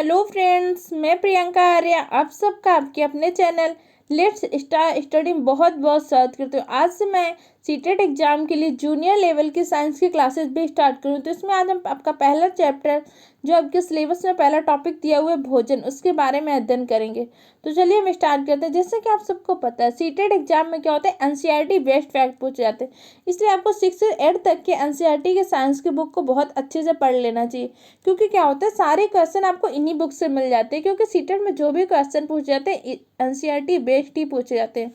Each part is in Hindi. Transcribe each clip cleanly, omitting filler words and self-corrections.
हेलो फ्रेंड्स, मैं प्रियंका आर्य आप सबका आपके अपने चैनल लेट्स स्टार्ट स्टडी में बहुत बहुत स्वागत करती हूँ। आज से मैं सीटेट एग्जाम के लिए जूनियर लेवल की साइंस की क्लासेस भी स्टार्ट करूँ। तो इसमें आज हम आपका पहला चैप्टर जो आपके सिलेबस में पहला टॉपिक दिया हुआ है भोजन, उसके बारे में अध्ययन करेंगे। तो चलिए हम स्टार्ट करते हैं। जैसे कि आप सबको पता है सीटेट एग्जाम में क्या होता है, एनसीईआरटी बेस्ड फैक्ट पूछे जाते हैं। इसलिए आपको 6 से 8 तक के एनसीईआरटी के साइंस की बुक को बहुत अच्छे से पढ़ लेना चाहिए, क्योंकि क्या होता है सारे क्वेश्चन आपको इन्हीं बुक से मिल जाते हैं। क्योंकि सीटेट में जो भी क्वेश्चन पूछे जाते हैं एनसीईआरटी बेस्ड ही पूछे जाते हैं।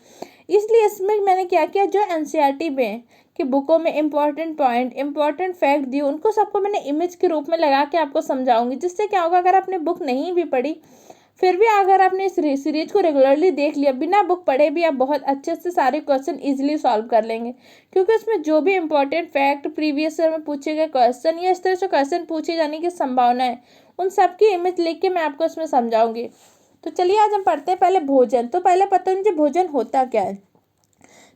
इसलिए इसमें मैंने क्या किया, जो एनसीईआरटी में कि बुकों में इंपॉर्टेंट पॉइंट इंपॉर्टेंट फैक्ट दिए उनको सबको मैंने इमेज के रूप में लगा के आपको समझाऊंगी। जिससे क्या होगा, अगर आपने बुक नहीं भी पढ़ी फिर भी अगर आपने इस सीरीज को रेगुलरली देख लिया बिना बुक पढ़े भी आप बहुत अच्छे से सारे क्वेश्चन इजीली सॉल्व कर लेंगे। क्योंकि उसमें जो भी इंपॉर्टेंट फैक्ट प्रीवियस ईयर में पूछे गए क्वेश्चन या इस तरह से क्वेश्चन पूछे जाने की संभावना है, उन सबकी इमेज लिख के मैं आपको इसमें समझाऊंगी। तो चलिए आज हम पढ़ते हैं पहले भोजन। तो पहले पता है मुझे भोजन होता क्या है।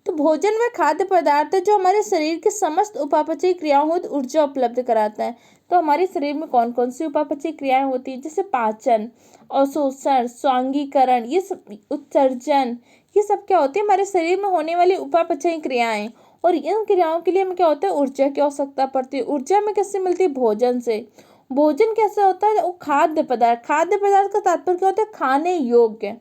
तो भोजन वह खाद्य पदार्थ है जो हमारे शरीर के समस्त उपापचयी क्रियाओं को ऊर्जा उपलब्ध कराता है। तो हमारे शरीर में कौन कौन सी उपापचयी क्रियाएं होती है, जैसे पाचन, अवशोषण, स्वांगीकरण, ये सब उत्सर्जन, ये सब क्या होती है हमारे शरीर में होने वाली उपापचयी क्रियाएं। और इन क्रियाओं के लिए हमें क्या होता है, ऊर्जा की आवश्यकता पड़ती है। ऊर्जा हमें कैसे मिलती है, भोजन से। भोजन कैसे होता है, वो खाद्य पदार्थ का तात्पर्य क्या होता है, खाने योग्य।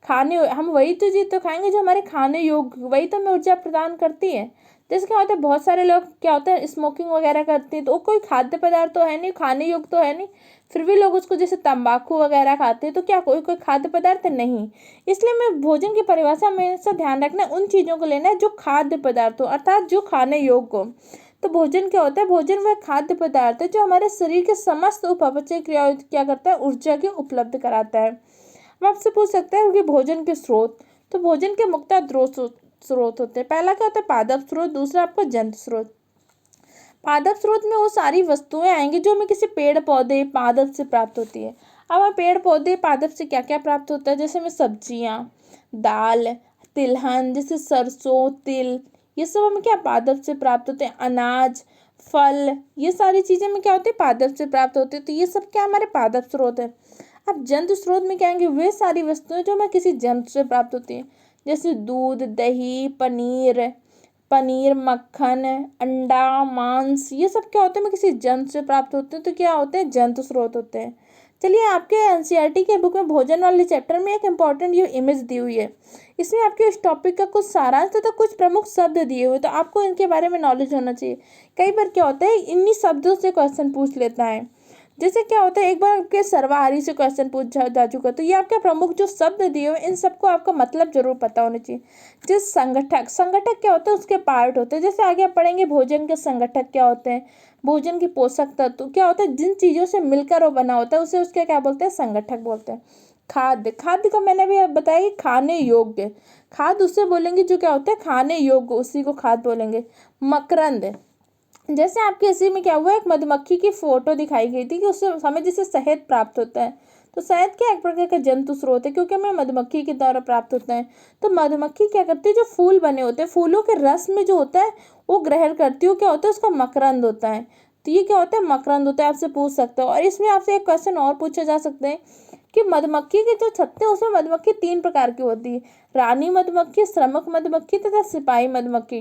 हम वही तो चीज तो खाएंगे जो हमारे खाने योग्य, वही तो हमें ऊर्जा प्रदान करती है। जैसे क्या होता है बहुत सारे लोग क्या होता है स्मोकिंग वगैरह करते हैं, तो वो कोई खाद्य पदार्थ तो है नहीं, खाने योग्य तो है नहीं, फिर भी लोग उसको जैसे तंबाकू वगैरह खाते हैं, तो क्या कोई कोई खाद्य पदार्थ नहीं। इसलिए मैं भोजन की परिभाषा में हमेशा ध्यान रखना है, उन चीज़ों को लेना है जो खाद्य पदार्थ हो, अर्थात जो खाने योग्य हो। तो भोजन क्या होता है, भोजन वह खाद्य पदार्थ है जो हमारे शरीर के समस्त उपापचय क्रियाओं क्या करता है, ऊर्जा की उपलब्ध कराता है। अब आपसे पूछ सकते हैं कि भोजन के स्रोत। तो भोजन के मुख्यतः दो स्रोत होते हैं। पहला क्या होता है, पादप स्रोत, दूसरा आपको जंतु स्रोत। पादप स्रोत में वो सारी वस्तुएं आएंगी जो हमें किसी पेड़ पौधे पादप से प्राप्त होती है। अब हमें पेड़ पौधे पादप से क्या क्या प्राप्त होता है, जैसे हमें सब्जियां, दाल, तिलहन, जैसे सरसों, तिल, ये सब हमें क्या पादप से प्राप्त होते हैं। अनाज, फल, ये सारी चीजें हमें क्या होती है, पादप से प्राप्त होती है। तो ये सब क्या हमारे पादप स्रोत है। अब जंतु स्रोत में क्या आएंगे, वे सारी वस्तुएं जो हमें किसी जंतु से प्राप्त होती हैं, जैसे दूध, दही, पनीर, मक्खन, अंडा, मांस, ये सब क्या होते हैं हमें किसी जंतु से प्राप्त होते हैं। तो क्या होते हैं, जंतु स्रोत होते हैं। चलिए आपके एनसीईआरटी के बुक में भोजन वाले चैप्टर में एक इंपॉर्टेंट ये इमेज दी हुई है। इसमें आपके इस टॉपिक का कुछ सारांश तथा कुछ प्रमुख शब्द दिए हुए, तो आपको इनके बारे में नॉलेज होना चाहिए। कई बार क्या होता है इन्हीं शब्दों से क्वेश्चन पूछ लेता है। जैसे क्या होता है एक बार आपके सर्वहारी से क्वेश्चन पूछा जा चुका, तो ये आपके प्रमुख जो शब्द दिए हुए इन सबको आपका मतलब जरूर पता होना चाहिए। जिस संगठक क्या होता है, उसके पार्ट होते हैं। जैसे आगे आप पढ़ेंगे भोजन के संगठक क्या होते हैं, भोजन के पोषक तत्व क्या होता है, जिन चीजों से मिलकर वो बना होता है उसे उसके क्या बोलते हैं, संगठक बोलते हैं। खाद्य का मैंने भी बताया कि खाने योग्य, खाद्य उससे बोलेंगे जो क्या होता है खाने योग्य, उसी को खाद्य बोलेंगे। मकरंद, जैसे आपके इसी में क्या हुआ, एक मधुमक्खी की फोटो दिखाई गई थी कि उससे हमें जिससे शहद प्राप्त होता है। तो शहद क्या एक प्रकार का जंतु स्रोत है, क्योंकि हमें मधुमक्खी के द्वारा प्राप्त होता है। तो मधुमक्खी क्या करती है, जो फूल बने होते हैं फूलों के रस में जो होता है वो ग्रहण करती है, क्या होता है उसका मकरंद होता है। तो ये क्या होता है, मकरंद होता है, आपसे पूछ सकते हो। और इसमें आपसे एक क्वेश्चन और पूछा जा सकता है कि मधुमक्खी के जो छत्ते हैं उसमें मधुमक्खी 3 प्रकार की होती है, रानी मधुमक्खी, श्रमिक मधुमक्खी तथा सिपाही मधुमक्खी।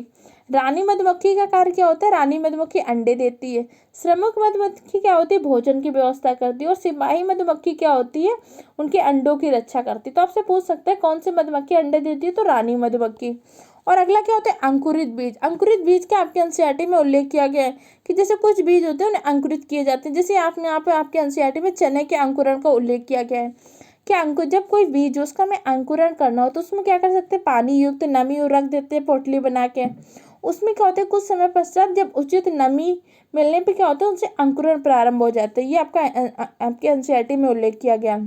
रानी मधुमक्खी का कार्य क्या होता है, रानी मधुमक्खी अंडे देती है। श्रमिक मधुमक्खी क्या होती है, भोजन की व्यवस्था करती है। और सिपाही मधुमक्खी क्या होती है, उनके अंडों की रक्षा करती है। तो आपसे पूछ सकते हैं कौन सी मधुमक्खी अंडे देती है, तो रानी मधुमक्खी। और अगला क्या होता है, अंकुरित बीज। अंकुरित बीज का आपके एनसीईआरटी में उल्लेख किया गया है कि जैसे कुछ बीज होते हैं उन्हें अंकुरित किए जाते हैं। जैसे आपने यहाँ पे आपके एनसीईआरटी में चने के अंकुरण का उल्लेख किया गया है कि अंकुर जब कोई बीज हो उसका हमें अंकुरण करना हो तो उसमें क्या कर सकते हैं, पानी युक्त नमी रख देते हैं पोटली बना के। उसमें क्या होता है कुछ समय पश्चात जब उचित नमी मिलने पे क्या होता है उनसे अंकुरण प्रारंभ हो जाता है। ये आपके एनसीईआरटी में उल्लेख किया गया।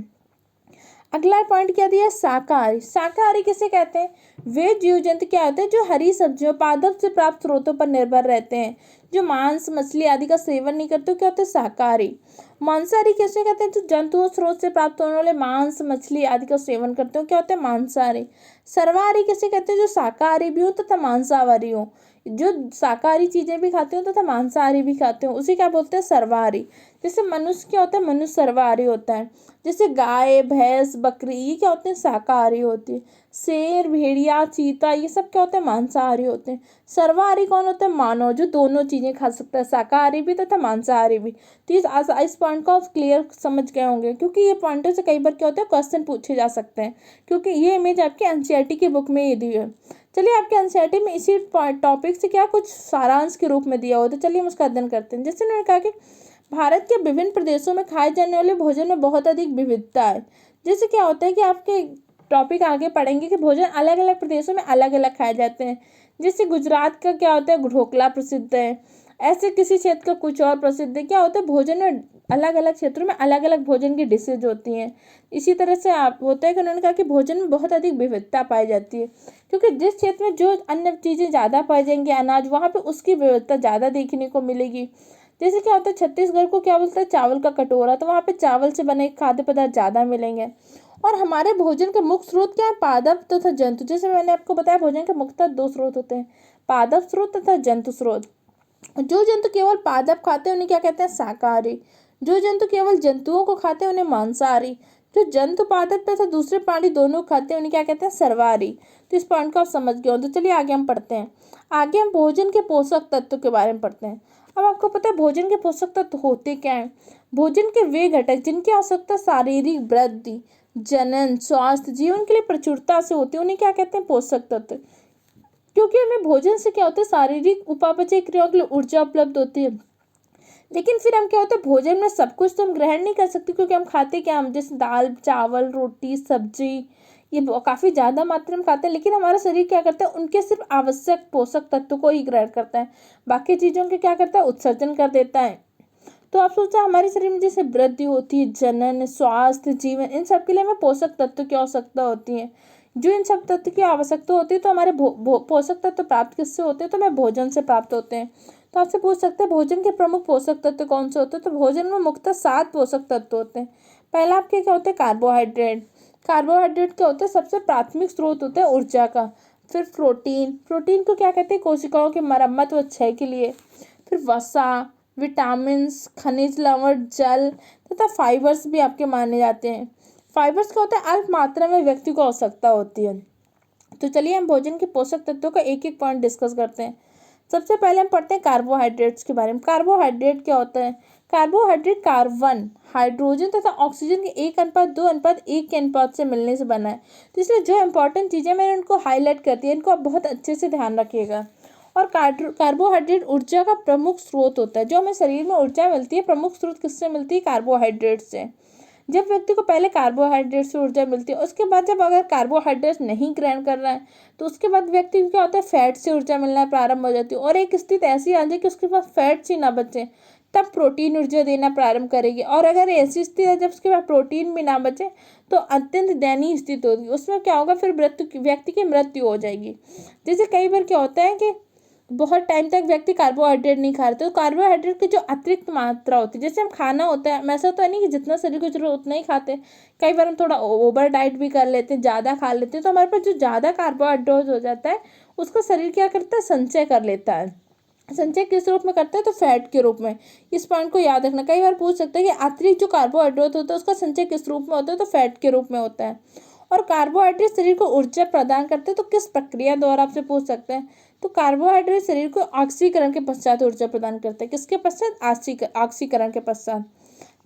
अगला पॉइंट क्या दिया, शाकाहारी। शाकाहारी किसे कहते हैं, वे जीव जंतु क्या होते हैं जो हरी सब्जियों पादप से प्राप्त स्रोतों पर निर्भर रहते हैं, जो मांस मछली आदि का सेवन नहीं करते, क्या होते हैं शाकाहारी। मांसाहारी किसे कहते हैं, जो जंतुओं स्रोत से प्राप्त होने वाले मांस मछली आदि का सेवन करते हो, क्या होते हैं मांसाहारी। सर्वाहारी किसे कहते हैं, जो शाकाहारी भी हो तथा मांसाहारी हो। जो शाकाहारी चीज़ें भी खाते हो तथा मांसाहारी भी खाते हो उसे क्या बोलते हैं, सर्वाहारी। जैसे मनुष्य क्या होता है, मनुष्य सर्वाहारी होता है। जैसे गाय भैंस बकरी ये क्या होते हैं, शाकाहारी होती है। शेर भेड़िया चीता ये सब क्या होते हैं, मांसाहारी होते हैं। सर्वाहारी कौन होता है, मानव, जो दोनों चीज़ें खा सकता है, शाकाहारी भी तथा मांसाहारी भी। तो इस पॉइंट को आप क्लियर समझ गए होंगे, क्योंकि ये पॉइंटों से कई बार क्या होता है, क्वेश्चन पूछे जा सकते हैं, क्योंकि ये इमेज आपके एनसीईआरटी की बुक में ये दी है। चलिए आपके एनसीईआरटी में इसी टॉपिक से क्या कुछ सारांश के रूप में दिया हो, तो चलिए हम उसका अध्ययन करते हैं। जैसे उन्होंने कहा कि भारत के विभिन्न प्रदेशों में खाए जाने वाले भोजन में बहुत अधिक विविधता है। जैसे क्या होता है कि आपके टॉपिक आगे पढ़ेंगे कि भोजन अलग अलग प्रदेशों में अलग अलग खाए जाते हैं। जैसे गुजरात का क्या होता है, ढोकला प्रसिद्ध है। ऐसे किसी क्षेत्र का कुछ और प्रसिद्ध है। क्या होता है, भोजन में अलग अलग क्षेत्रों में अलग अलग भोजन की डिशेज होती हैं। इसी तरह से आप होता है कि उन्होंने कहा कि भोजन में बहुत अधिक विविधता पाई जाती है, क्योंकि जिस क्षेत्र में जो अन्य चीज़ें ज़्यादा पाई जाएंगी, अनाज, वहाँ पे उसकी विविधता ज़्यादा देखने को मिलेगी। जैसे क्या होता है, छत्तीसगढ़ को क्या बोलता है, चावल का कटोरा, तो वहाँ पे चावल से बने खाद्य पदार्थ ज़्यादा मिलेंगे। और हमारे भोजन के मुख्य स्रोत क्या है, पादप तथा जंतु। जैसे मैंने आपको बताया भोजन के मुख्यतः दो स्रोत होते हैं, पादप स्रोत तथा जंतु स्रोत। जो जंतु केवल पादप खाते हैं उन्हें क्या कहते हैं, शाकाहारी। जो जंतु केवल जंतुओं को खाते हैं उन्हें मांसाहारी। जो जंतु पादप तथा दूसरे प्राणी दोनों खाते हैं उन्हें क्या कहते हैं, सर्वाहारी। तो इस पॉइंट को आप समझ गए हो। तो चलिए आगे हम पढ़ते हैं। आगे हम भोजन के पोषक तत्व के बारे में पढ़ते हैं। अब आपको पता है भोजन के पोषक तत्व होते क्या हैं। भोजन के वे घटक जिनकी आवश्यकता शारीरिक वृद्धि, जनन, स्वास्थ्य, जीवन के लिए प्रचुरता से होती है उन्हें क्या कहते हैं, पोषक तत्व। क्योंकि हमें भोजन से क्या होता है, शारीरिक उपापचय क्रियाओं के लिए ऊर्जा उपलब्ध होती है। लेकिन फिर हम क्या होता है, भोजन में सब कुछ तो हम ग्रहण नहीं कर सकते, क्योंकि हम खाते क्या, हम जैसे दाल चावल रोटी सब्जी ये काफ़ी ज़्यादा मात्रा में खाते हैं। लेकिन हमारा शरीर क्या करता है, उनके सिर्फ आवश्यक पोषक तत्व को ही ग्रहण करता है, बाकी चीज़ों के क्या करता है, उत्सर्जन कर देता है। तो आप सोचा हमारे शरीर में जैसे वृद्धि होती है, जनन, स्वास्थ्य, जीवन, इन सब के लिए हमें पोषक तत्व की आवश्यकता होती है। जो इन सब तत्व की आवश्यकता होती है तो हमारे पोषक तत्व प्राप्त किससे होते हैं, तो हमें भोजन से प्राप्त होते हैं। तो आपसे पूछ सकते हैं भोजन के प्रमुख पोषक तत्व कौन से होते हैं। तो भोजन में मुख्यतः 7 पोषक तत्व होते हैं। पहला आपके क्या होते हैं, कार्बोहाइड्रेट। कार्बोहाइड्रेट क्या होता है, सबसे प्राथमिक स्रोत होता है ऊर्जा का। फिर प्रोटीन, प्रोटीन को क्या कहते हैं, कोशिकाओं की मरम्मत व क्षय के लिए। फिर वसा, विटामिन्स, खनिज लवण, जल तथा फाइबर्स भी आपके माने जाते हैं। फाइबर्स क्या होता है, अल्प मात्रा में व्यक्ति को आवश्यकता होती है। तो चलिए हम भोजन के पोषक तत्वों का एक एक पॉइंट डिस्कस करते हैं। सबसे पहले हम पढ़ते हैं कार्बोहाइड्रेट्स के बारे में। कार्बोहाइड्रेट क्या होता है, कार्बोहाइड्रेट कार्बन, हाइड्रोजन तथा ऑक्सीजन के 1:2:1 के अनुपात से मिलने से बना है। तो इसलिए जो इंपॉर्टेंट चीज़ें मैंने उनको हाईलाइट कर दी है, इनको आप बहुत अच्छे से ध्यान रखिएगा। और कार्बोहाइड्रेट ऊर्जा का प्रमुख स्रोत होता है। जो हमें शरीर में ऊर्जा मिलती है, प्रमुख स्रोत किससे मिलती है, कार्बोहाइड्रेट से। जब व्यक्ति को पहले कार्बोहाइड्रेट से ऊर्जा मिलती है, उसके बाद जब अगर कार्बोहाइड्रेट नहीं ग्रहण कर रहा है तो उसके बाद व्यक्ति को क्या होता है, फैट से ऊर्जा मिलना प्रारंभ हो जाती है। और एक स्थिति ऐसी आ जाए कि उसके पास फैट ही ना बचे, तब प्रोटीन ऊर्जा देना प्रारंभ करेगी। और अगर ऐसी स्थिति है जब उसके पास प्रोटीन भी ना बचे तो अत्यंत दयनीय स्थिति होगी। उसमें क्या होगा, फिर व्यक्ति की मृत्यु हो जाएगी। जैसे कई बार क्या होता है कि बहुत टाइम तक व्यक्ति कार्बोहाइड्रेट नहीं खा रहे, तो कार्बोहाइड्रेट की जो अतिरिक्त मात्रा होती है, जैसे हम खाना होता है ऐसा तो नहीं कि जितना शरीर को जरूरत उतना ही खाते। कई बार हम थोड़ा ओवर डाइट भी कर लेते हैं, ज़्यादा खा लेते हैं, तो हमारे पास जो ज़्यादा कार्बोहाइड्रेट हो जाता है उसका शरीर क्या करता है, संचय कर लेता है। संचय किस रूप में करता है, तो फैट के रूप में। इस पॉइंट को याद रखना, कई बार पूछ सकते हैं कि अतिरिक्त जो कार्बोहाइड्रेट होता है उसका संचय किस रूप में होता है, तो फैट के रूप में होता है। और कार्बोहाइड्रेट शरीर को ऊर्जा प्रदान करते हैं, तो किस प्रक्रिया द्वारा आपसे पूछ सकते हैं। तो कार्बोहाइड्रेट शरीर को ऑक्सीकरण के पश्चात ऊर्जा प्रदान करते हैं। किसके पश्चात, ऑक्सीकरण के पश्चात।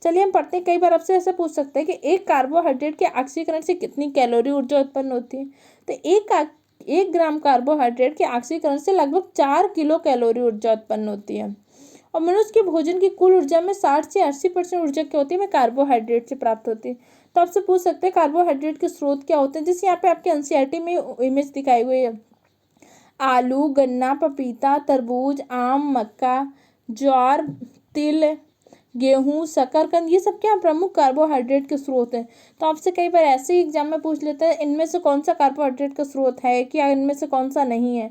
चलिए हम पढ़ते हैं। कई बार आपसे ऐसा पूछ सकते हैं कि एक कार्बोहाइड्रेट के ऑक्सीकरण से कितनी कैलोरी ऊर्जा उत्पन्न होती है। तो 1 ग्राम कार्बोहाइड्रेट के ऑक्सीकरण से लगभग 4 किलो कैलोरी ऊर्जा उत्पन्न होती है। और मनुष्य के भोजन की कुल ऊर्जा में 60 से 80% ऊर्जा क्या होती है, में कार्बोहाइड्रेट से प्राप्त होती है। तो आपसे पूछ सकते हैं कार्बोहाइड्रेट के स्रोत क्या होते हैं। जैसे यहाँ पे आपके एनसीईआरटी में इमेज दिखाई हुई है, आलू, गन्ना, पपीता, तरबूज, आम, मक्का, ज्वार, तिल, गेहूँ, शकरकंद, ये सब क्या प्रमुख कार्बोहाइड्रेट के स्रोत हैं। तो आपसे कई बार ऐसे ही एग्जाम में पूछ लेता है इनमें से कौन सा कार्बोहाइड्रेट का स्रोत है, क्या इनमें से कौन सा नहीं है।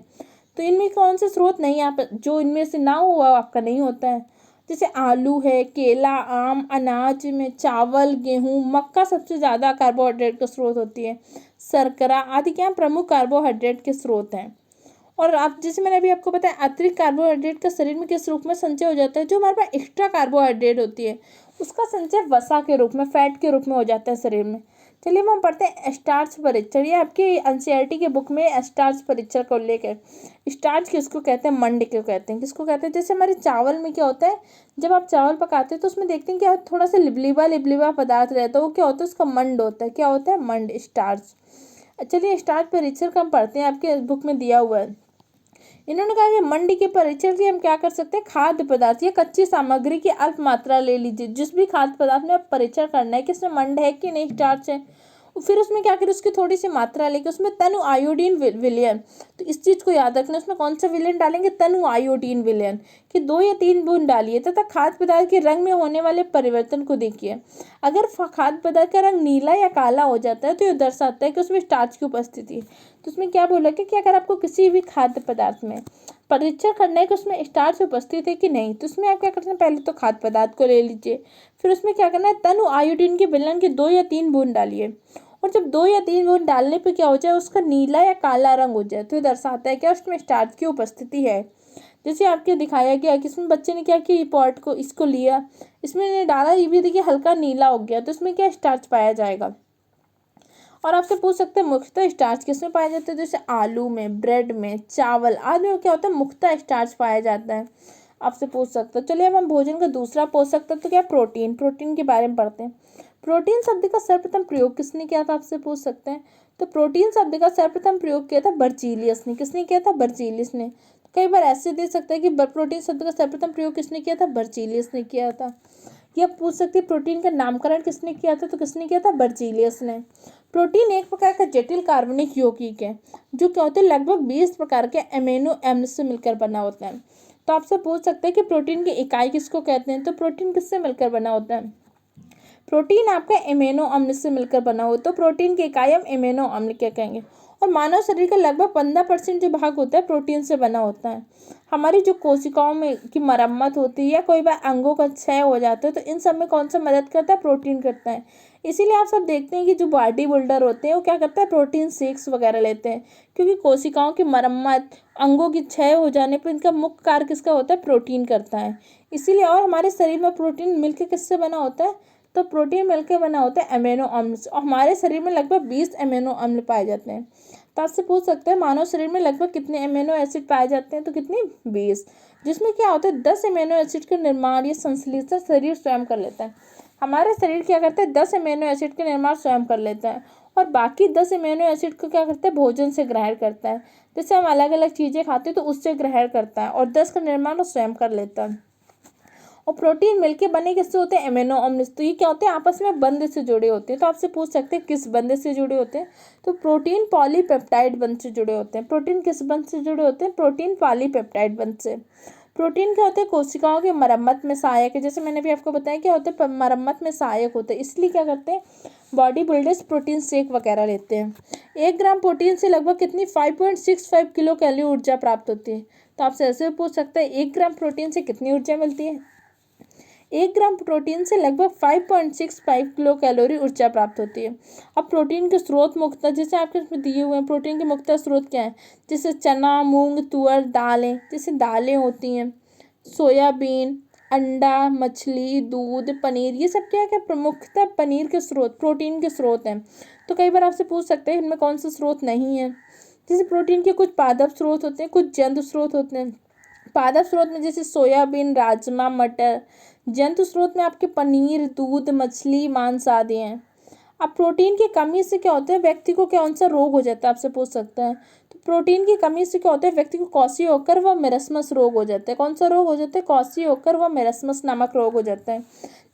तो इनमें कौन से स्रोत नहीं, आप जो इनमें से ना हुआ आपका नहीं होता है। जैसे आलू है, केला, आम, अनाज में चावल, गेहूँ, मक्का सबसे ज़्यादा कार्बोहाइड्रेट का स्रोत होती है। शर्करा आदि क्या प्रमुख कार्बोहाइड्रेट के स्रोत हैं। और आप जैसे मैंने अभी आपको बताया अतिरिक्त कार्बोहाइड्रेट का शरीर में किस रूप में संचय हो जाता है, जो हमारे पास एक्स्ट्रा कार्बोहाइड्रेट होती है उसका संचय वसा के रूप में, फैट के रूप में हो जाता है शरीर में। चलिए अब हम पढ़ते हैं स्टार्च परीक्षण। ये आपकी एनसीईआरटी के बुक में स्टार्च परीक्षण को लेकर, स्टार्च किसको कहते हैं, मंड को कहते हैं, किसको कहते हैं। जैसे हमारे चावल में क्या होता है, जब आप चावल पकाते हैं तो उसमें देखते हैं क्या थोड़ा सा लिबलिबा लिबलिबा पदार्थ रहता है, वो क्या होता है, उसका मंड होता है। क्या होता है, मंड, स्टार्च। चलिए स्टार्च परीक्षण का हम पढ़ते हैं, आपके बुक में दिया हुआ है। इन्होंने कहा कि मंडी के परीक्षण से हम क्या कर सकते हैं, खाद्य पदार्थ या कच्ची सामग्री की अल्प मात्रा ले लीजिए। जिस भी खाद्य पदार्थ में आप परीक्षण करना है कि इसमें मंड है कि नहीं, स्टार्च है, फिर उसमें क्या करें, उसकी थोड़ी सी मात्रा लेके उसमें तनु आयोडीन विलयन, तो इस चीज को याद रखना, उसमें कौन सा विलयन डालेंगे, तनु आयोडीन विलयन कि 2 या 3 बूंद डालिए तथा खाद्य पदार्थ के रंग में होने वाले परिवर्तन को देखिए। अगर खाद्य पदार्थ का रंग नीला या काला हो जाता है तो यह दर्शाता है कि उसमें स्टार्च की उपस्थिति है। तो उसमें क्या बोला कि अगर आपको किसी भी खाद्य पदार्थ में परीक्षण करना है कि उसमें स्टार्च उपस्थित है कि नहीं, तो उसमें आप क्या करते हैं, पहले तो खाद्य पदार्थ को ले लीजिए, फिर उसमें क्या करना है, तनु आयोडीन के विलयन के 2 या 3 बूंद डालिए, और जब 2 या 3 बूंद डालने पे क्या हो जाए, उसका नीला या काला रंग हो जाए, तो ये दर्शाता है क्या उसमें स्टार्च की उपस्थिति है। जैसे आपके दिखाया गया कि इसमें बच्चे ने क्या किया, पॉट को इसको लिया, इसमें डाला, ये भी देखिए हल्का नीला हो गया, तो इसमें क्या स्टार्च पाया जाएगा। और आपसे पूछ सकते हैं मुख्यतः स्टार्च किसमें पाया जाता है, जैसे आलू में, ब्रेड में, चावल आदि में क्या होता है, मुख्यतः स्टार्च पाया जाता है। आपसे पूछ सकते हैं। चलिए अब हम भोजन का दूसरा पोषक तत्व तो क्या, प्रोटीन, प्रोटीन के बारे में पढ़ते हैं। प्रोटीन शब्द का सर्वप्रथम प्रयोग किसने किया था, आपसे पूछ सकते हैं। तो प्रोटीन शब्द का सर्वप्रथम प्रयोग किया था बर्जीलियस ने। किसने किया था, बर्जीलियस ने। तो कई बार ऐसे दे सकते हैं कि प्रोटीन शब्द का सर्वप्रथम प्रयोग किसने किया था, बर्जीलियस ने किया था। यह पूछ सकते हैं प्रोटीन का नामकरण किसने किया था, तो किसने किया था, बर्जीलियस ने। प्रोटीन एक प्रकार का जटिल कार्बनिक यौगिक है जो क्या होते हैं, लगभग 20 प्रकार के अमीनो एसिड से मिलकर बना होता है। तो आपसे पूछ सकते हैं कि प्रोटीन की इकाई किसको कहते हैं, तो प्रोटीन किससे मिलकर बना होता है, प्रोटीन आपका एमिनो अम्ल से मिलकर बना हो, तो प्रोटीन की इकाई हम एमिनो अम्ल क्या कहेंगे। और मानव शरीर का लगभग 15% जो भाग होता है प्रोटीन से बना होता है। हमारी जो कोशिकाओं में की मरम्मत होती है या कोई बार अंगों का क्षय हो जाता है, तो इन सब में कौन सा मदद करता है, प्रोटीन करता है। इसीलिए आप सब देखते हैं कि जो बॉडी बिल्डर होते हैं वो क्या करता है, प्रोटीन शेक्स वगैरह लेते हैं, क्योंकि कोशिकाओं की मरम्मत, अंगों की क्षय हो जाने पर इनका मुख्य कार्य किसका होता है, प्रोटीन करता है। इसीलिए और हमारे शरीर में प्रोटीन मिलकर किससे बना होता है, तो प्रोटीन मिलकर बना होता है अमीनो अम्ल से, और हमारे शरीर में लगभग 20 अमीनो अम्ल पाए जाते हैं। तो आपसे पूछ सकते हैं मानव शरीर में लगभग कितने अमीनो एसिड पाए जाते हैं, तो कितने, 20, जिसमें क्या होता है 10 अमीनो एसिड का निर्माण या संश्लेषण शरीर स्वयं कर लेता है। हमारे शरीर क्या करता है, 10 अमीनो एसिड का निर्माण स्वयं कर लेता है, और बाकी 10 अमीनो एसिड को क्या करता है, भोजन से ग्रहण करता है। जैसे हम अलग अलग चीज़ें खाते हैं तो उससे ग्रहण करता है, और 10 का निर्माण वो स्वयं कर लेता है। और प्रोटीन मिलके बने किससे होते हैं, एमिनो अम्ल। तो ये क्या होते हैं, आपस में बंध से जुड़े होते हैं। तो आपसे पूछ सकते हैं किस बंध से जुड़े होते हैं, तो प्रोटीन पॉलीपेप्टाइड बंध से जुड़े होते हैं। प्रोटीन किस बंध से जुड़े होते हैं, प्रोटीन पॉलीपेप्टाइड बंध से। प्रोटीन क्या होते हैं, कोशिकाओं की मरम्मत में सहायक है। जैसे मैंने भी आपको बताया क्या होते हैं, मरम्मत में सहायक होते हैं, इसलिए क्या करते हैं बॉडी बिल्डर्स प्रोटीन शेक वगैरह लेते हैं। 1 ग्राम प्रोटीन से लगभग कितनी 5.65 किलो कैलोरी ऊर्जा प्राप्त होती है। तो आपसे ऐसे पूछ सकते हैं 1 ग्राम प्रोटीन से कितनी ऊर्जा मिलती है, 1 ग्राम प्रोटीन से लगभग 5.65 किलो कैलोरी ऊर्जा प्राप्त होती है। अब प्रोटीन के स्रोत मुख्यतः जैसे आपके इसमें दिए हुए हैं, प्रोटीन के मुख्यतः स्रोत क्या है, जैसे चना, मूंग, तुअर, दालें, जैसे दालें होती हैं, सोयाबीन, अंडा, मछली, दूध, पनीर, ये सब क्या क्या प्रमुखतः पनीर के स्रोत, प्रोटीन के स्रोत हैं। तो कई बार आपसे पूछ सकते हैं इनमें कौन सा स्रोत नहीं है। जैसे प्रोटीन के कुछ पादप स्रोत होते हैं, कुछ जंतु स्रोत होते हैं। पादप स्रोत में जैसे सोयाबीन, राजमा, मटर। जंतु स्रोत में आपके पनीर, दूध, मछली, मांस आदि हैं। अब प्रोटीन की कमी से क्या होता है, व्यक्ति को कौन सा रोग हो जाता है, आपसे पूछ सकता है। तो प्रोटीन की कमी से क्या होता है, व्यक्ति को क्वाशियोकर व मेरस्मस रोग हो जाता है। कौन सा रोग हो जाता है, क्वाशियोकर व मेरस्मस नामक रोग हो जाता है।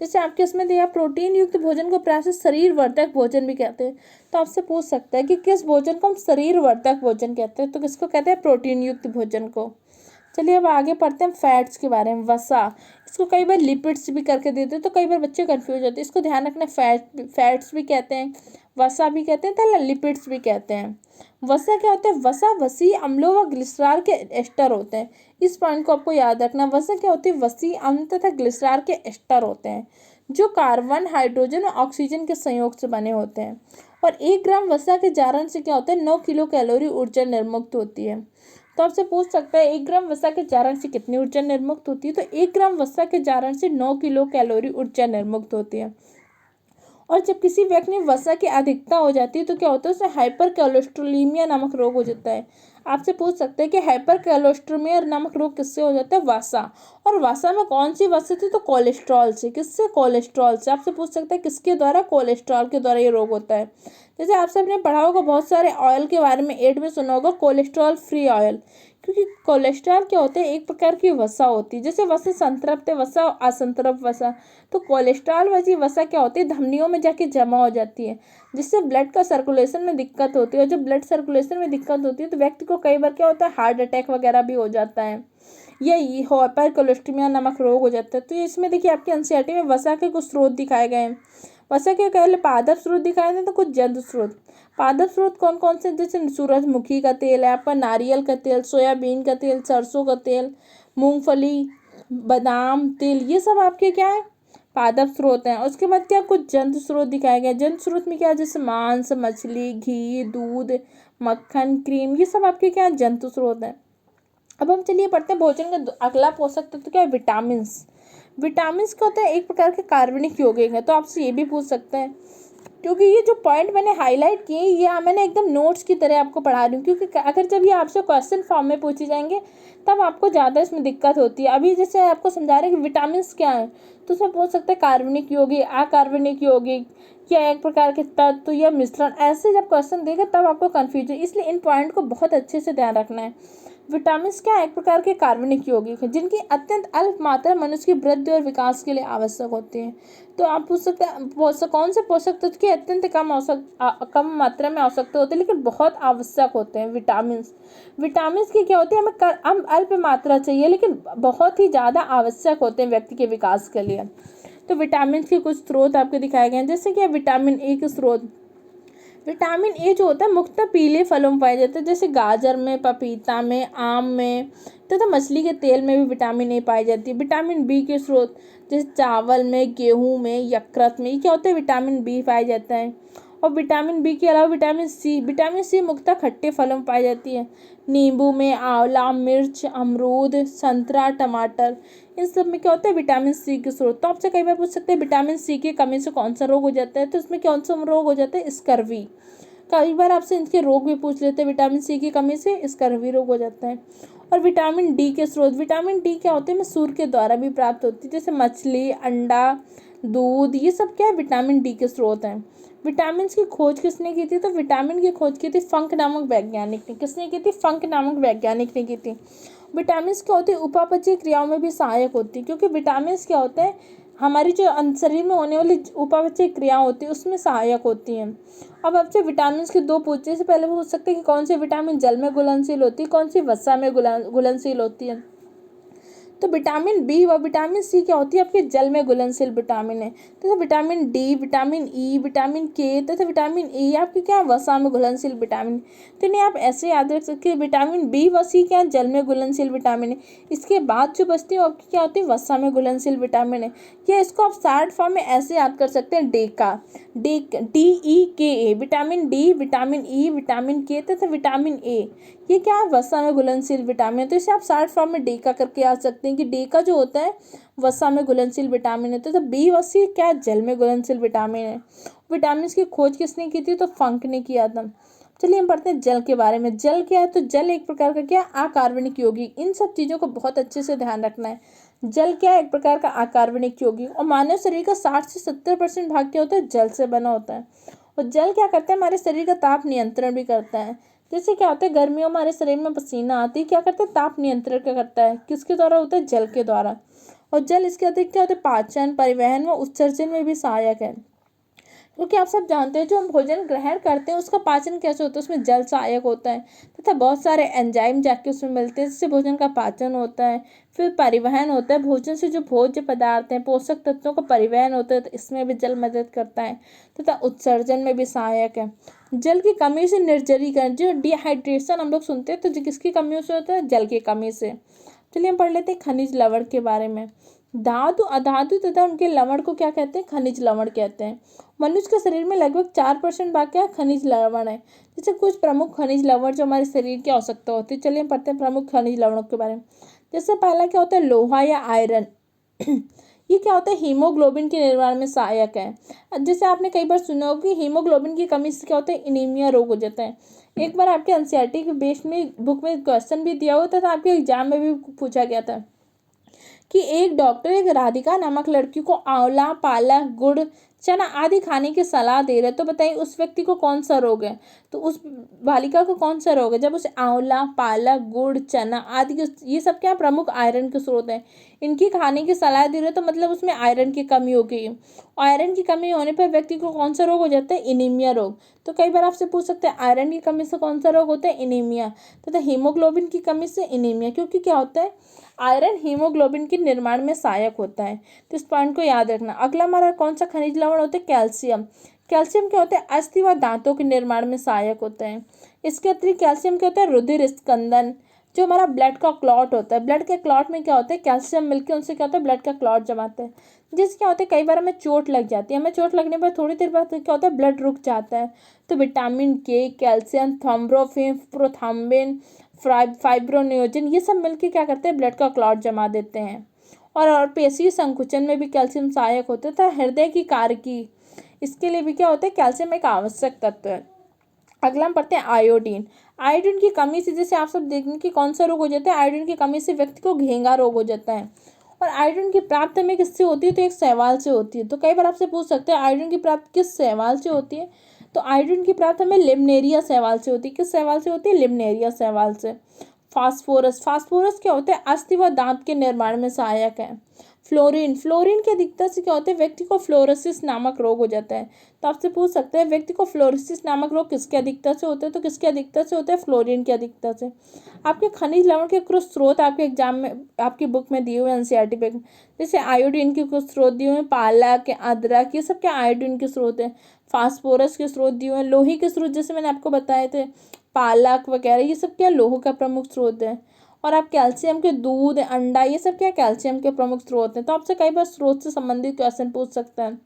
जैसे आपके इसमें दिया प्रोटीन युक्त भोजन को प्रायः शरीर वर्धक भोजन भी कहते हैं। तो आपसे पूछ सकता है कि किस भोजन को हम शरीर वर्धक भोजन कहते हैं, तो किसको कहते हैं, प्रोटीन युक्त भोजन को। चलिए अब आगे पढ़ते हैं फैट्स के बारे में। वसा, इसको कई बार लिपिड्स भी करके देते हैं, तो कई बार बच्चे कंफ्यूज होते हैं, इसको ध्यान रखना। फैट्स भी कहते हैं, वसा भी कहते हैं, तो लिपिड्स भी कहते हैं। वसा क्या होता है, वसा वसी अम्लों व ग्लिसरॉल के एस्टर होते हैं। इस पॉइंट को आपको याद रखना। वसा क्या होती है, वसी अम्ल तथा ग्लिसरॉल के एस्टर होते हैं जो कार्बन, हाइड्रोजन और ऑक्सीजन के संयोग से बने होते हैं। और 1 ग्राम वसा के जारण से क्या होता है, 9 किलो कैलोरी ऊर्जा निर्मुक्त होती है। तो आपसे पूछ सकता है 1 ग्राम वसा के जारण से कितनी ऊर्जा निर्मुक्त होती है। तो 1 ग्राम वसा के जारण से 9 किलो कैलोरी ऊर्जा निर्मुक्त होती है। और जब किसी व्यक्ति में वसा की अधिकता हो जाती है तो क्या होता है, उसे हाइपर कोलेस्ट्रोलीमिया नामक रोग हो जाता है। आपसे पूछ सकते हैं कि हाइपर कोलेस्ट्रोमिया नामक रोग किससे हो जाता है, वसा। और वसा में कौन सी वसा थी, तो कोलेस्ट्रॉल से। किससे, कोलेस्ट्रॉल से। आपसे पूछ सकते हैं किसके द्वारा, कोलेस्ट्रॉल के द्वारा ये रोग होता है। जैसे आप सबने पढ़ा होगा बहुत सारे ऑयल के बारे में, एड में सुना होगा कोलेस्ट्रॉल फ्री ऑयल। क्योंकि कोलेस्ट्रॉल क्या होते हैं, एक प्रकार की वसा होती है। जैसे वसा संतृप्त वसा, असंतृप्त वसा। तो कोलेस्ट्रॉल वाली वसा क्या होती है, धमनियों में जाके जमा हो जाती है, जिससे ब्लड का सर्कुलेशन में दिक्कत होती है। और जब ब्लड सर्कुलेशन में दिक्कत होती है तो व्यक्ति को कई बार क्या होता है, हार्ट अटैक वगैरह भी हो जाता है। ये हाइपर कोलेस्ट्रोमिया नामक रोग हो जाता है। तो इसमें देखिए आपके एनसीईआरटी में वसा के कुछ स्रोत दिखाए गए हैं। वसा के पहले पादप स्रोत दिखाए थे, तो कुछ जंतु स्रोत। पादप स्रोत कौन कौन से, जैसे सूरजमुखी का तेल है आपका, नारियल का तेल, सोयाबीन का तेल, सरसों का तेल, मूंगफली, बादाम तेल, ये सब आपके क्या है, पादप स्रोत हैं। उसके बाद क्या, कुछ जंतु स्रोत दिखाए गए। जंतु स्रोत में क्या है, जैसे मांस, मछली, घी, दूध, मक्खन, क्रीम, ये सब आपके क्या जंतु स्रोत हैं। अब हम चलिए पढ़ते हैं भोजन का अगला पोषक तत्व क्या है, विटामिन। विटामिन क्या होता है, एक प्रकार के कार्बनिक यौगिक है। तो आपसे ये भी पूछ सकते हैं, क्योंकि ये जो पॉइंट मैंने हाईलाइट किए ये मैंने एकदम नोट्स की तरह आपको पढ़ा रही हूँ, क्योंकि अगर जब ये आपसे क्वेश्चन फॉर्म में पूछे जाएंगे तब आपको ज़्यादा इसमें दिक्कत होती है। अभी जैसे आपको समझा रहे हैं कि विटामिन क्या है, तो उसमें पूछ सकते हैं कार्बनिक यौगिक, अकार्बनिक यौगिक, या एक प्रकार के तत्व या मिश्रण। ऐसे जब क्वेश्चन देगा तब आपको कन्फ्यूजन, इसलिए इन पॉइंट को बहुत अच्छे से ध्यान रखना है। विटामिन क्या एक प्रकार के कार्बनिक यौगिक हैं, जिनकी अत्यंत अल्प मात्रा मनुष्य की वृद्धि और विकास के लिए आवश्यक होती है। तो आप पूछ सकते हैं कौन से पोषक तत्व की अत्यंत कम मात्रा में आवश्यकता होती है लेकिन बहुत आवश्यक होते हैं, विटामिन। विटामिन की क्या होती है, हमें अल्प मात्रा चाहिए लेकिन बहुत ही ज़्यादा आवश्यक होते हैं व्यक्ति के विकास के लिए। तो विटामिन के कुछ स्रोत आपको दिखाए गए हैं, जैसे कि विटामिन ए के स्रोत। विटामिन ए जो होता है मुख्यतः पीले फलों में पाया जाता है, जैसे गाजर में, पपीता में, आम में, तथा मछली के तेल में भी विटामिन ए पाई जाती है। विटामिन बी के स्रोत, जैसे चावल में, गेहूं में, यकृत में, ये क्या होता है, विटामिन बी पाया जाता है। और विटामिन बी के अलावा विटामिन सी मुख्यतः खट्टे फलों में पाई जाती है, नींबू में, आंवला, मिर्च, अमरूद, संतरा, टमाटर, इन सब में क्या होता है, विटामिन सी के स्रोत। तो आपसे कई बार पूछ सकते हैं विटामिन सी की कमी से कौन सा रोग हो जाता है, तो इसमें कौन सा रोग हो जाता है, स्कर्वी। कई बार आपसे इनके रोग भी पूछ लेते हैं, विटामिन सी की कमी से स्कर्वी रोग हो जाता है। और विटामिन डी के स्रोत, विटामिन डी क्या होते हैं, में सूर्य के द्वारा भी प्राप्त होती है, जैसे मछली, अंडा, दूध, ये सब क्या है, विटामिन डी के स्रोत हैं। विटामिन की खोज किसने की थी, तो विटामिन की खोज की थी फंक नामक वैज्ञानिक ने। किसने की थी, फंक नामक वैज्ञानिक ने की थी। विटामिन क्या होती है, उपापचय क्रियाओं में भी सहायक होती है, क्योंकि विटामिन क्या होता है, हमारी जो शरीर में होने वाली उपापचय क्रिया होती है उसमें सहायक होती हैं। अब आपसे विटामिन के दो पूछने से पहले पूछ सकते हैं कि कौन सी विटामिन जल में घुलनशील होती है, कौन सी वसा में घुलनशील होती है। तो विटामिन बी व विटामिन सी क्या होती है, आपके जल में घुलनशील विटामिन है। तथा vitamin D, vitamin E, vitamin के तथा विटामिन ए आपके क्या वसा में घुलनशील विटामिन। तो इन्हें आप ऐसे याद रख सकते हैं, विटामिन बी व सी क्या जल में घुलनशील विटामिन है। इसके बाद जो बचती है आपकी क्या होती है, वसा में घुलनशील विटामिन है। या इसको आप शॉर्ट फॉर्म में ऐसे याद कर सकते हैं, Deka, DEKA, vitamin D, vitamin E, vitamin के तथा विटामिन ए, ये क्या है, वसा में घुलनशील विटामिन है। तो इसे आप शॉर्ट फॉर्म में डेका करके आ सकते हैं कि डेका जो होता है वसा में घुलनशील विटामिन है। तो बी व सी क्या जल में घुलनशील विटामिन है। विटामिन की खोज किसने की थी, तो फंक ने किया था। चलिए हम पढ़ते हैं जल के बारे में। जल क्या है, तो जल एक प्रकार का क्या, अकार्बनिक यौगिक। इन सब चीज़ों को बहुत अच्छे से ध्यान रखना है। जल क्या है, एक प्रकार का अकार्बनिक यौगिक। और मानव शरीर का 60 से 70% भाग क्या होता है, जल से बना होता है। और जल क्या करता है, हमारे शरीर का ताप नियंत्रण भी करता है। जैसे क्या होता है, गर्मियों में हमारे शरीर में पसीना आती है, क्या करता है, ताप नियंत्रण क्या करता है, किसके द्वारा होता है, जल के द्वारा। और जल इसके अतिरिक्त क्या होता है, पाचन, परिवहन व उत्सर्जन में भी सहायक है। क्योंकि आप सब जानते हैं जो हम भोजन ग्रहण करते हैं उसका पाचन कैसे होता है, उसमें जल सहायक होता है तथा बहुत सारे एंजाइम जाके उसमें मिलते हैं, जिससे भोजन का पाचन होता है। फिर परिवहन होता है, भोजन से जो भोज्य पदार्थ हैं, पोषक तत्वों का परिवहन होता है, तो इसमें भी जल मदद करता है तथा उत्सर्जन में भी सहायक है। जल की कमी से निर्जलीकरण, जो डिहाइड्रेशन हम लोग सुनते हैं, तो किसकी कमी से होता है, जल की कमी से। चलिए हम पढ़ लेते हैं खनिज लवण के बारे में। धातु अधातु तथा उनके लवण को क्या कहते हैं? खनिज लवण कहते हैं। मनुष्य के शरीर में लगभग 4% भाग क्या खनिज लवण है। जैसे कुछ प्रमुख खनिज लवण जो हमारे शरीर की आवश्यकता होती है, चलिए हम पढ़ते हैं प्रमुख खनिज लवणों के बारे में। जैसे पहला क्या होता है? लोहा या आयरन। ये क्या होता है? हीमोग्लोबिन के निर्माण में सहायक है। जैसे आपने कई बार सुना हो कि हीमोग्लोबिन की कमी से क्या होता है? एनीमिया रोग हो जाता है। एक बार आपके एनसीईआरटी के बेस में बुक में क्वेश्चन भी दिया हुआ था, आपके एग्जाम में भी पूछा गया था कि एक डॉक्टर एक राधिका नामक लड़की को आंवला, पालक, गुड़, चना आदि खाने की सलाह दे रहे, तो बताइए उस व्यक्ति को कौन सा रोग है? तो उस बालिका को कौन सा रोग है जब उसे आंवला, पालक, गुड़, चना आदि के, ये सब क्या प्रमुख आयरन के स्रोत हैं, इनकी खाने की सलाह दे रहे, तो मतलब उसमें आयरन की कमी हो गई। आयरन की कमी होने पर व्यक्ति को कौन सा रोग हो जाता है? एनीमिया रोग। तो कई बार आपसे पूछ सकते हैं आयरन की कमी से कौन सा रोग होता है? एनीमिया। तथा हीमोग्लोबिन की कमी से एनीमिया, क्योंकि क्या होता है? आयरन हीमोग्लोबिन के निर्माण में सहायक होता है। तो इस पॉइंट को याद रखना। अगला हमारा कौन सा खनिज लवण होता है? कैल्शियम। कैल्शियम क्या होता है? अस्थि व दांतों के निर्माण में सहायक होता है। इसके अतिरिक्त कैल्शियम क्या होता है? रुधिर स्कंदन, जो हमारा ब्लड का क्लॉट होता है, ब्लड के क्लॉट में क्या होता है? कैल्शियम मिलकर उनसे क्या होता है? ब्लड का क्लॉट जमाता है। जिससे क्या होता है? कई बार हमें चोट लग जाती है, हमें चोट लगने पर थोड़ी देर बाद क्या होता है? ब्लड रुक जाता है। तो विटामिन के, कैल्शियम, थ्रोम्बोफिन, प्रोथ्राम्बिन, फाइब्रोनियोजिन, ये सब मिलकर क्या करते हैं? ब्लड का क्लॉट जमा देते हैं। और पेशी संकुचन में भी कैल्शियम सहायक होता है। तथा हृदय की कार्य की, इसके लिए भी क्या होता है? कैल्शियम एक आवश्यक तत्व है। अगला हम पढ़ते हैं आयोडीन। आयोडीन की कमी से, जैसे आप सब देखेंगे कि कौन सा रोग हो जाता है? आयोडीन की कमी से व्यक्ति को घेंगा रोग हो जाता है। और आयोडीन की प्राप्ति हमें किससे होती है? तो एक शैवाल से होती है। तो कई बार आपसे पूछ सकते हैं आयोडीन की प्राप्ति किस शैवाल से होती है? तो आयोडीन की प्राप्ति हमें लिमनेरिया शैवाल से होती है। किस शैवाल से होती है? लिमनेरिया शैवाल से। फास्फोरस। फास्फोरस क्या होता है? अस्थि व दांत के निर्माण में सहायक है। फ्लोरीन। फ्लोरीन की अधिकता से क्या होता है? व्यक्ति को फ्लोरोसिस नामक रोग हो जाता है। तो आपसे पूछ सकते हैं व्यक्ति को फ्लोरोसिस नामक रोग किसकी अधिकता से होता है? तो किसकी अधिकता से होता है? फ्लोरीन की अधिकता से। आपके खनिज लवण के कुछ स्रोत आपके एग्जाम में आपकी बुक में दिए हुए एनसीईआरटी पे, जैसे आयोडीन के कुछ स्रोत दिए हुए हैं, पालक, अदरक, ये सब क्या आयोडीन के स्रोत हैं। फास्फोरस के स्रोत दिए हुए हैं। लोहे के स्रोत जैसे मैंने आपको बताए थे, पालक वगैरह, ये सब क्या लोह का प्रमुख स्रोत है। और आप कैल्शियम के दूध, अंडा, ये सब क्या कैल्शियम के प्रमुख स्रोत हैं। तो आपसे कई बार स्रोत से संबंधित क्वेश्चन पूछ सकते हैं।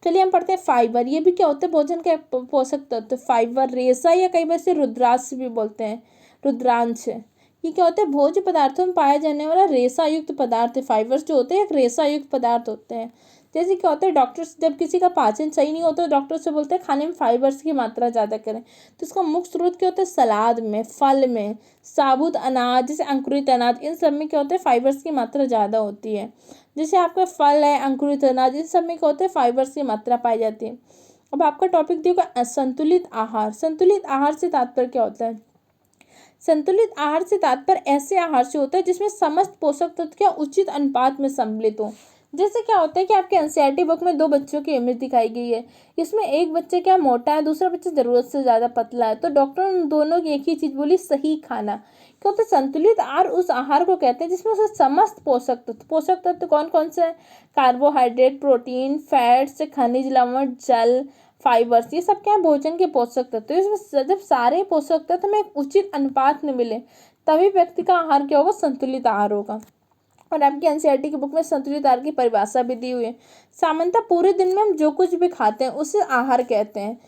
चलिए हम पढ़ते हैं फाइबर। ये भी क्या होता है? भोजन के पोषक तत्व। फाइबर रेशा या कई बार से रुद्रांश भी बोलते हैं, रुद्रांश। ये क्या होता है? भोज्य पदार्थों में पाया जाने वाला रेशा युक्त पदार्थ है। फाइबर्स जो होते हैं एक रेशा युक्त पदार्थ होते हैं। जैसे क्या होता है? डॉक्टर्स जब किसी का पाचन सही नहीं होता तो डॉक्टर से बोलते हैं खाने में फाइबर्स की मात्रा ज़्यादा करें। तो इसका मुख्य स्रोत क्या होता है? सलाद में, फल में, साबुत अनाज जैसे अंकुरित अनाज, इन सब में क्या होता है? फाइबर्स की मात्रा ज़्यादा होती है। जैसे आपका फल है, अंकुरित अनाज, इन सब में क्या होता है? फाइबर्स की मात्रा पाई जाती है। अब आपका टॉपिक दिया संतुलित आहार। संतुलित आहार से तात्पर्य क्या होता है? संतुलित आहार से तात्पर्य ऐसे आहार से होता है जिसमें समस्त पोषक तत्व क्या उचित अनुपात में सम्मिलित हो। जैसे क्या होता है कि आपके एनसीईआरटी बुक में दो बच्चों की इमेज दिखाई गई है। इसमें एक बच्चा क्या मोटा है, दूसरा बच्चा जरूरत से ज्यादा पतला है। तो डॉक्टर ने दोनों की एक ही चीज बोली, सही खाना। क्या होता है? संतुलित आहार उस आहार को कहते हैं जिसमें उसे समस्त पोषक तत्व कौन कौन से हैं? कार्बोहाइड्रेट, प्रोटीन, फैट्स, खनिज लवण, जल, फाइबर्स, ये सब क्या है? भोजन के पोषक तत्व। इसमें जब सारे पोषक तत्व में एक उचित अनुपात में मिले तभी व्यक्ति का आहार क्या होगा? संतुलित आहार होगा। और आपकी एनसीईआरटी की बुक में संतुलित आहार की परिभाषा भी दी हुई है। सामान्यतः पूरे दिन में हम जो कुछ भी खाते हैं उसे आहार कहते हैं।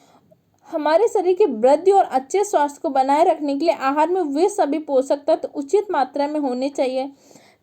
हमारे शरीर की वृद्धि और अच्छे स्वास्थ्य को बनाए रखने के लिए आहार में वे सभी पोषक तत्व उचित मात्रा में होने चाहिए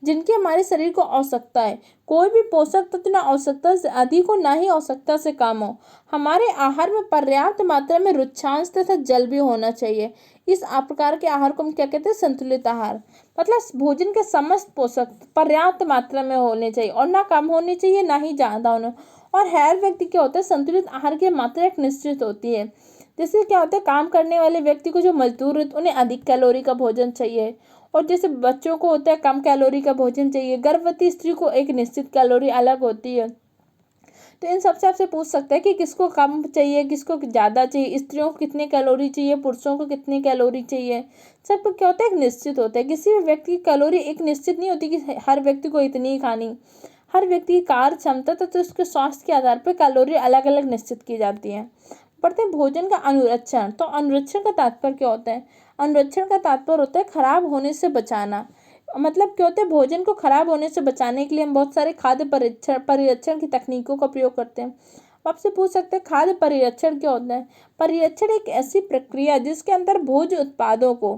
जिनकी हमारे शरीर को आवश्यकता है। कोई भी पोषक तत्व ना आवश्यकता से अधिक हो, ना ही आवश्यकता से कम हो। हमारे आहार में पर्याप्त मात्रा में रुक्षांश तथा जल भी होना चाहिए। इस प्रकार के आहार को हम क्या कहते हैं? संतुलित आहार। मतलब भोजन के समस्त पोषक पर्याप्त मात्रा में होने चाहिए और ना कम होने चाहिए ना ही ज्यादा होना। और हर व्यक्ति क्या होता है? संतुलित आहार की मात्रा एक निश्चित होती है। जैसे क्या होता है? काम करने वाले व्यक्ति को, जो मजदूर होते, उन्हें अधिक कैलोरी का भोजन चाहिए। और जैसे बच्चों को होता है कम कैलोरी का भोजन चाहिए। गर्भवती स्त्री को एक निश्चित कैलोरी अलग होती है। तो इन सबसे आपसे पूछ सकते हैं कि किसको कम चाहिए, किसको ज़्यादा चाहिए, स्त्रियों को कितनी कैलोरी चाहिए, पुरुषों को कितनी कैलोरी चाहिए। सबको क्या होता है? एक निश्चित होता है। किसी भी व्यक्ति की कैलोरी एक निश्चित नहीं होती कि हर व्यक्ति को इतनी ही खानी। हर व्यक्ति की कार्य क्षमता तथा उसके स्वास्थ्य के आधार पर कैलोरी अलग अलग निश्चित की जाती है। पढ़ते हैं भोजन का अनुरक्षण। तो अनुरक्षण का तात्पर्य क्या होता है? अनुरक्षण का तात्पर्य होता है खराब होने से बचाना। मतलब क्या होता है, भोजन को खराब होने से बचाने के लिए हम बहुत सारे खाद्य परिरक्षण की तकनीकों का प्रयोग करते हैं। आपसे पूछ सकते हैं खाद्य परिरक्षण क्या होता है। परिरक्षण एक ऐसी प्रक्रिया जिसके अंदर भोज्य उत्पादों को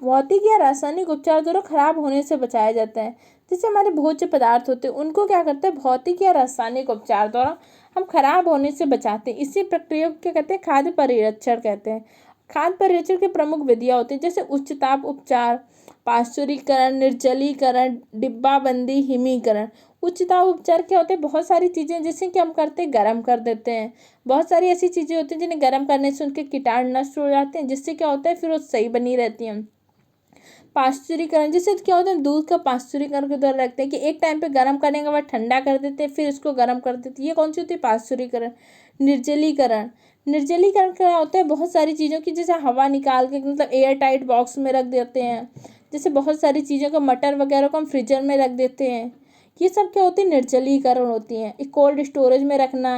भौतिक या रासायनिक उपचार द्वारा खराब होने से बचाया जाता है। जैसे हमारे भोज्य पदार्थ होते हैं उनको क्या करते हैं, भौतिक या रासायनिक उपचार द्वारा हम खराब होने से बचाते हैं। इसी प्रक्रिया को क्या कहते हैं, खाद्य परिरक्षण कहते हैं। खाद्य परिरक्षण की प्रमुख विधियां होती हैं जैसे उच्च ताप उपचार, पाश्चुरीकरण, निर्जलीकरण, डिब्बाबंदी, हिमीकरण। उच्च ताप उपचार क्या होते हैं, बहुत सारी चीज़ें जैसे कि हम करते हैं गर्म कर देते हैं। बहुत सारी ऐसी चीज़ें होती हैं जिन्हें गर्म करने से उनके कीटाणु नष्ट हो जाते हैं, जिससे क्या होता है फिर वो सही बनी रहती हैं। पाश्चुरीकरण, जिससे क्या होता है दूध का पाश्चुरीकरण के द्वारा रखते हैं कि एक टाइम पे गर्म करने के बाद ठंडा कर देते हैं, फिर इसको गर्म कर देते हैं। ये कौन सी होती है, पाश्चुरीकरण। निर्जलीकरण, निर्जलीकरण क्या होता है, बहुत सारी चीज़ों की जैसे हवा निकाल के मतलब एयर टाइट बॉक्स में रख देते हैं। जैसे बहुत सारी चीज़ों को, मटर वगैरह को हम फ्रीजर में रख देते हैं। ये सब क्या होती है, निर्जलीकरण होती हैं। एक कोल्ड स्टोरेज में रखना,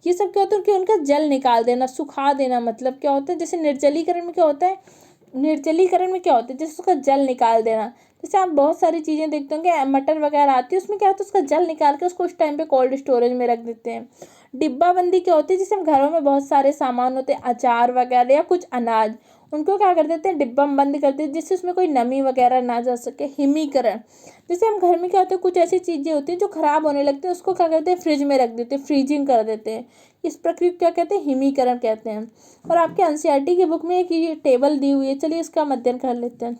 ये सब क्या होता है कि उनका जल निकाल देना, सुखा देना। मतलब क्या होता है, जैसे निर्जलीकरण में क्या होता है, निर्जलीकरण में क्या होता है जैसे उसका जल निकाल देना। जैसे आप बहुत सारी चीज़ें देखते होंगे, मटर वगैरह आती है, उसमें क्या होता है उसका जल निकाल के उसको उस टाइम पे कोल्ड स्टोरेज में रख देते हैं। डिब्बाबंदी क्या होती है, जैसे हम घरों में बहुत सारे सामान होते हैं, अचार वगैरह या कुछ अनाज, उनको क्या कर देते हैं, डिब्बा में बंद कर देते हैं जिससे उसमें कोई नमी वगैरह ना जा सके। हिमीकरण, जैसे हम घर में क्या होता है कुछ ऐसी चीज़ें होती हैं जो खराब होने लगती हैं, उसको क्या करते हैं, फ्रिज में रख देते हैं, फ्रीजिंग कर देते हैं। इस प्रक्रिया को क्या कहते हैं, हिमीकरण कहते हैं। और आपके एनसीईआरटी की बुक में एक ये टेबल दी हुई है, चलिए इसका अध्ययन कर लेते हैं।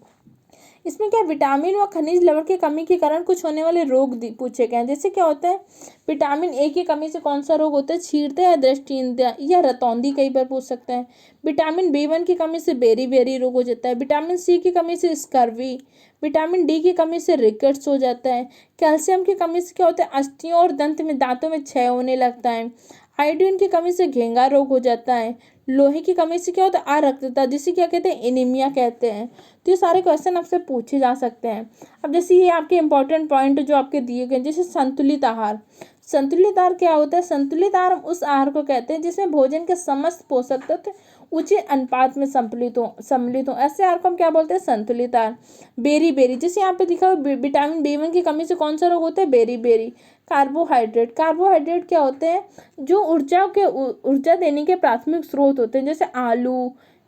इसमें क्या विटामिन व खनिज लवण की कमी के कारण कुछ होने वाले रोग पूछे गए हैं। जैसे क्या होता है, विटामिन ए की कमी से कौन सा रोग होता है, छींकते या दृष्टिहीनता या रतौंधी, कई बार पूछ सकते हैं। विटामिन बी1 की कमी से बेरी बेरी रोग हो जाता है। विटामिन सी की कमी से स्कर्वी। विटामिन डी की कमी से रिकेट्स हो जाता है। कैल्शियम की कमी से क्या होता है, अस्थियों और दंत में दांतों में क्षय होने लगता है। आयोडीन की कमी से घेंगा रोग हो जाता है। लोहे की कमी से क्या होता है, अरक्तता, जिसे क्या कहते हैं, एनीमिया कहते हैं। तो ये सारे क्वेश्चन आपसे पूछे जा सकते हैं। अब जैसे ये आपके इंपॉर्टेंट पॉइंट जो आपके दिए गए, जैसे संतुलित आहार। संतुलित आहार क्या होता है, संतुलित आहार उस आहार को कहते हैं जिसमें भोजन के समस्त पोषक तत्व उचित अनुपात में सम्मिलित हो। ऐसे आहार को हम क्या बोलते हैं, संतुलित आहार। बेरी बेरी, जैसे यहाँ पे दिखा हुआ विटामिन बी1 की कमी से कौन सा रोग होता है, बेरी बेरी। कार्बोहाइड्रेट, कार्बोहाइड्रेट क्या होते हैं, जो ऊर्जा देने के प्राथमिक स्रोत होते हैं। जैसे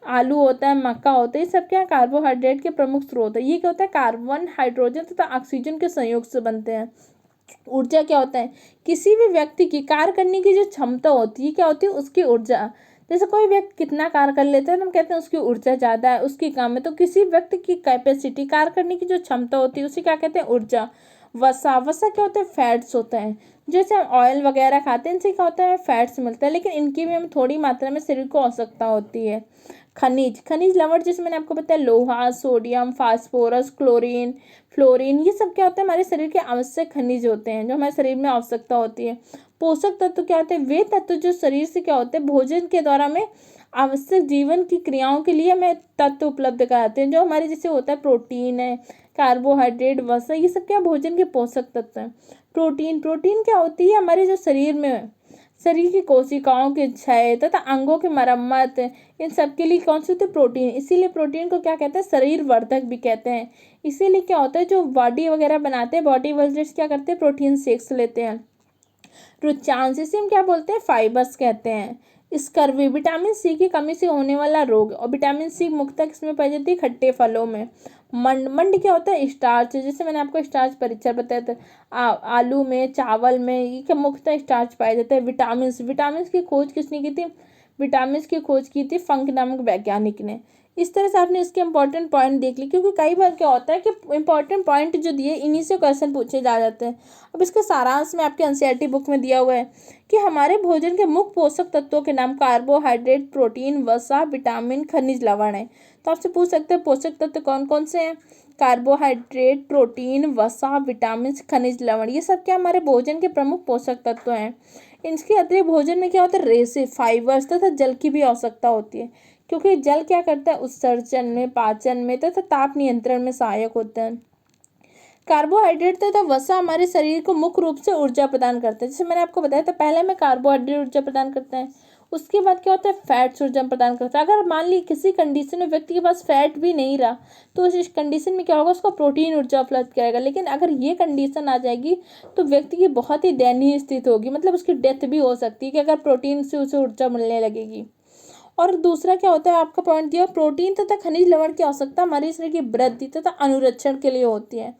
आलू होता है, मक्का होता है, ये सब क्या कार्बोहाइड्रेट के प्रमुख स्रोत है। ये क्या होता है, कार्बन, हाइड्रोजन तथा ऑक्सीजन के संयोग से बनते हैं। ऊर्जा क्या होता है, किसी भी व्यक्ति की कार्य करने की जो क्षमता होती है, क्या होती है, उसकी ऊर्जा। जैसे कोई व्यक्ति कितना कार्य कर लेता है तो हम कहते हैं उसकी ऊर्जा ज़्यादा है, उसकी कम है। तो किसी व्यक्ति की कैपेसिटी, कार्य करने की जो क्षमता होती है, उसे क्या कहते हैं, ऊर्जा। वसा, वसा क्या होता है, फैट्स होता है। जैसे हम ऑयल वगैरह खाते हैं, इनसे क्या होता है, फैट्स मिलता है, लेकिन इनकी भी हमें थोड़ी मात्रा में शरीर को आवश्यकता होती है। खनिज, खनिज लवण, जैसे मैंने आपको बताया, लोहा, सोडियम, फास्फोरस, क्लोरीन, फ्लोरीन, ये सब क्या होता है, हमारे शरीर के आवश्यक खनिज होते हैं जो हमारे शरीर में आवश्यकता होती है। पोषक तत्व क्या होते हैं, वे तत्व जो शरीर से क्या होते हैं, भोजन के द्वारा में आवश्यक जीवन की क्रियाओं के लिए हमें तत्व उपलब्ध कराते हैं, जो हमारे जैसे होता है प्रोटीन है, कार्बोहाइड्रेट, वसा, ये सब क्या भोजन के पोषक तत्व हैं। प्रोटीन, प्रोटीन क्या होती है, हमारे जो शरीर में, शरीर की कोशिकाओं के क्षय तथा अंगों की मरम्मत, इन सब के लिए कौन सी होती है, प्रोटीन। इसीलिए प्रोटीन को क्या कहते हैं, शरीर वर्धक भी कहते हैं। इसीलिए क्या होता है, जो बॉडी वगैरह बनाते हैं, बॉडी बिल्डर्स क्या करते हैं, प्रोटीन शेक्स लेते हैं। रुचांश, इसे हम क्या बोलते हैं, फाइबर्स कहते हैं। स्कर्वी, विटामिन सी की कमी से होने वाला रोग, और विटामिन सी मुख्यतः किसमें पाई जाती है, खट्टे फलों में। मंड, मंड क्या होता है, स्टार्च, जैसे मैंने आपको स्टार्च परीक्षा बताया था, आलू में, चावल में, ये क्या मुख्यतः स्टार्च पाया जाता है। विटामिन, विटामिन की खोज किसने की थी, विटामिन की खोज की थी फंक नामक वैज्ञानिक ने। इस तरह से आपने इसके इंपॉर्टेंट पॉइंट देख ली, क्योंकि कई बार क्या होता है कि इंपॉर्टेंट पॉइंट जो दिए इन्हीं से क्वेश्चन पूछे जा जाते हैं। अब इसका सारांश में आपके एनसीईआरटी बुक में दिया हुआ है कि हमारे भोजन के मुख्य पोषक तत्वों के नाम कार्बोहाइड्रेट, प्रोटीन, वसा, विटामिन, खनिज लवण है। तो आपसे पूछ सकते हैं पोषक तत्व कौन कौन से हैं, कार्बोहाइड्रेट, प्रोटीन, वसा, विटामिन, खनिज लवण, ये सब क्या हमारे भोजन के प्रमुख पोषक तत्व हैं। इनके अतिरिक्त भोजन में क्या होता है, रेशे, फाइबर्स तथा जल की भी आवश्यकता होती है, क्योंकि जल क्या करता है, उत्सर्जन में, पाचन में तथा ताप नियंत्रण में सहायक होता है। कार्बोहाइड्रेट तथा वसा हमारे शरीर को मुख्य रूप से ऊर्जा प्रदान करते हैं। जैसे मैंने आपको बताया था पहले में, कार्बोहाइड्रेट ऊर्जा प्रदान करते हैं। उसके बाद क्या होता है, फैट्स ऊर्जा प्रदान करता है। अगर मान ली किसी कंडीशन में व्यक्ति के पास फैट भी नहीं रहा तो इस कंडीशन में क्या होगा, उसको प्रोटीन ऊर्जा उपलब्ध कराएगा। लेकिन अगर ये कंडीशन आ जाएगी तो व्यक्ति की बहुत ही दयनीय स्थिति होगी, मतलब उसकी डेथ भी हो सकती है कि अगर प्रोटीन से उसे ऊर्जा मिलने लगेगी। और दूसरा क्या होता है, आपका पॉइंट दिया, प्रोटीन तथा खनिज लवण की आवश्यकता हमारे शरीर की वृद्धि तथा अनुरक्षण के लिए होती है।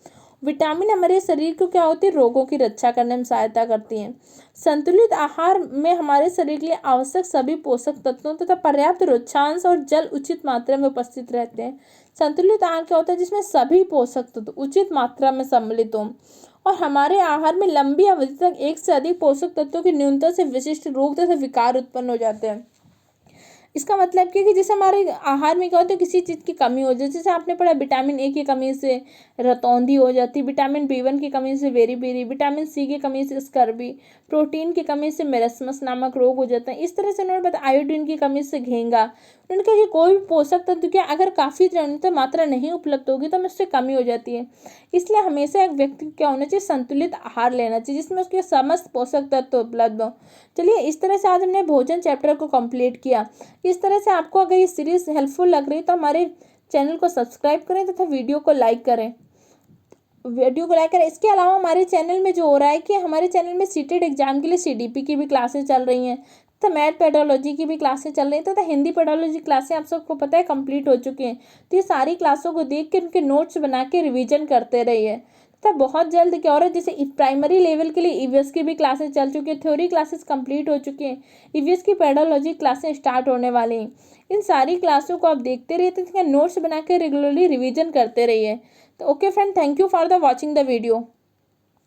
विटामिन हमारे शरीर को क्या होती है, रोगों की रक्षा करने में सहायता करती हैं। संतुलित आहार में हमारे शरीर के लिए आवश्यक सभी पोषक तत्वों तथा पर्याप्त रुक्षांश और जल उचित मात्रा में उपस्थित रहते हैं। संतुलित आहार क्या होता है, जिसमें सभी पोषक तत्व उचित मात्रा में सम्मिलित हों और हमारे आहार में लंबी अवधि तक एक से अधिक पोषक तत्वों की न्यूनता से विशिष्ट रोग तथा विकार उत्पन्न हो जाते हैं। इसका मतलब क्या है कि जैसे हमारे आहार में क्या होता है, किसी चीज़ की कमी हो जाए, जैसे आपने पढ़ा विटामिन ए की कमी से रतौंधी हो जाती है, विटामिन बी1 की कमी से बेरी विटामिन सी की कमी से स्कर्वी, प्रोटीन की कमी से मेरस्मस नामक रोग हो जाता है। इस तरह से उन्होंने बताया आयोडीन की कमी से घेंगा। उन्होंने कहा कि कोई भी पोषक तत्व क्या अगर काफ़ी निरंतर मात्रा नहीं उपलब्ध होगी तो हमें उससे कमी हो जाती है। इसलिए हमेशा एक व्यक्ति को क्या होना चाहिए, संतुलित आहार लेना चाहिए जिसमें उसके समस्त पोषक तत्व उपलब्ध हो। चलिए, इस तरह से आज हमने भोजन चैप्टर को कंप्लीट किया। इस तरह से आपको अगर ये सीरीज हेल्पफुल लग रही है तो हमारे चैनल को सब्सक्राइब करें तथा वीडियो को लाइक करें। इसके अलावा हमारे चैनल में जो हो रहा है कि हमारे चैनल में सीटेट एग्जाम के लिए सीडीपी की भी क्लासेस चल रही हैं, तो मैथ पेडोलॉजी की भी क्लासेस चल रही हैं तथा हिंदी पेडोलॉजी क्लासें आप सबको पता है कंप्लीट हो चुकी हैं। तो ये सारी क्लासों को देख के उनके नोट्स बना के रिवीजन करते रहिए। तथा बहुत जल्द क्या हो रहा है, जैसे प्राइमरी लेवल के लिए ईवीएस की भी क्लासेस चल चुकी है, थ्योरी क्लासेस कंप्लीट हो चुकी हैं, ईवीएस की पेडोलॉजी क्लासें स्टार्ट होने वाली हैं। इन सारी क्लासों को आप देखते रहिए तथा नोट्स बना के रेगुलरली रिवीजन करते रहिए। तो okay friend, thank you for the watching the video.